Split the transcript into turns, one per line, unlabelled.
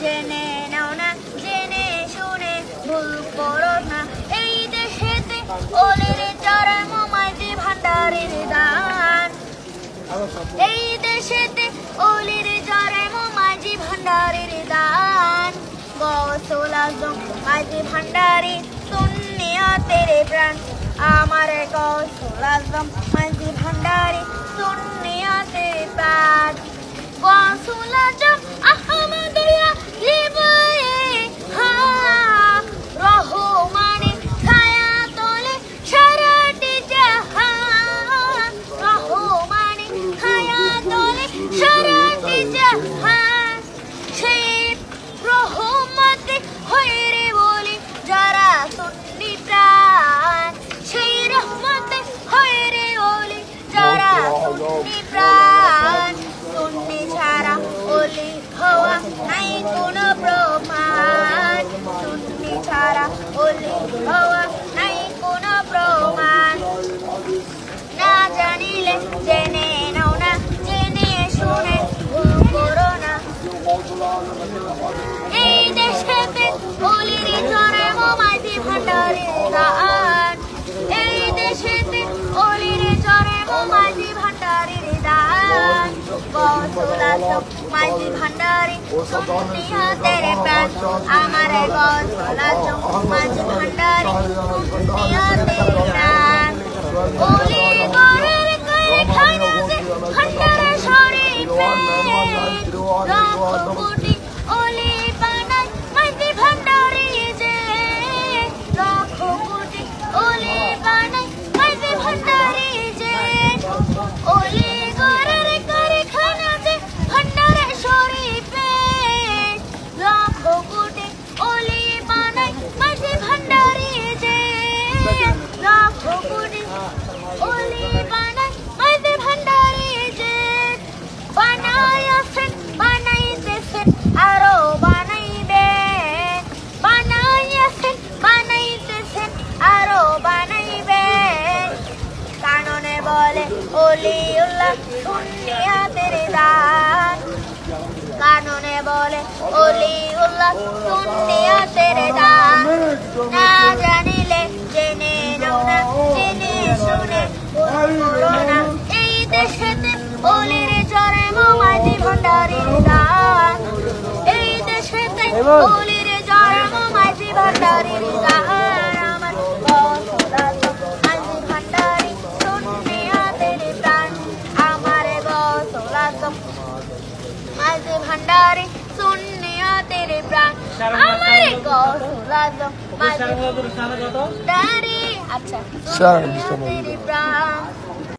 জেনে নাও না জেনে শুনে ভুল করো না এই দেশেতে ওলির চরম মাঝি ভান্ডারের দান এই দেশেতে ওলির চরম মাঝি ভান্ডারের দান গৌসুল আজম মাঝি ভান্ডারি সুন্নিয়া তেরে প্রাণ আমার গৌসুল আজম মাঝি ভান্ডারি সুন্নিয়া তেরে প্রাণ গৌসুল আজম আহমদিয়া লিবায়ে হা রহমানে ছায়া তোলে সারাটি জাহান রহমানে ছায়া তোলে সারাটি জাহান সেই রহমতে হয়ে রে বলি যারা সুন্নি প্রাণ সেই রহমতে হয়ে রে বলি যারা সুন্নি প্রাণ সুন্নি ছাড়া ওলি হওয়া নাই কোনো প্রমাণ সুন্নি ছাড়া ওলি হওয়া নাই কোনো প্রমাণ না জানিলে জেনে নাও না জেনে শুনে ভুল করো না এই দেশেতে ওলির চরম মাঝি ভান্ডারের দান এই দেশেতে ওলির চরম মাঝি ভান্ডারের দান গৌসুল আজম মাঝি ভান্ডারি সুন্নিয়া তেরে প্রাণ আমার গৌসুল আজম মাঝি ভান্ডারি সুন্নিয়া তেরে প্রাণ ওলি গরের কারখানা যে ভান্ডারে শরীফে লাখ কোটি ওলি বানায় মাঝি ভান্ডারি যে লাখ কোটি ওলি বানায় মাঝি ভান্ডারি যে ওলি গরের কারখানা যে ভান্ডারে শরীফে লাখ কোটি ওলি বানায় মাঝি ভান্ডারি যে লাখ কোটি ওলি বানায় মাঝি ভান্ডারি যে বানাইয়াছেন বানাইতেছেন আরো বানাইবেন বানাইয়াছেন বানাইতেছেন আরো বানাইবেন কাননে বলে ওলিউল্লাহ সুন্নিয়াতের দান কাননে বলে ওলিউল্লাহ সুন্নিয়াতের দান না জানিলে জেনে নাও না জেনে শুনে ভুল করো না এই দেশেতে ওলির চরম মাঝি ভান্ডারের দান এই দেশেতে ওলির চরম মাঝি ভান্ডারের দান আমার গৌসুল আজম মাঝি ভান্ডারি সুন্নিয়াতের প্রাণ আমার গৌসুল আজম মাঝি ভান্ডারি সুন্নিয়াতের প্রাণ আমার গৌসুল আজম মাঝি ভান্ডারি আচ্ছা সুন্নিয়াতের প্রাণ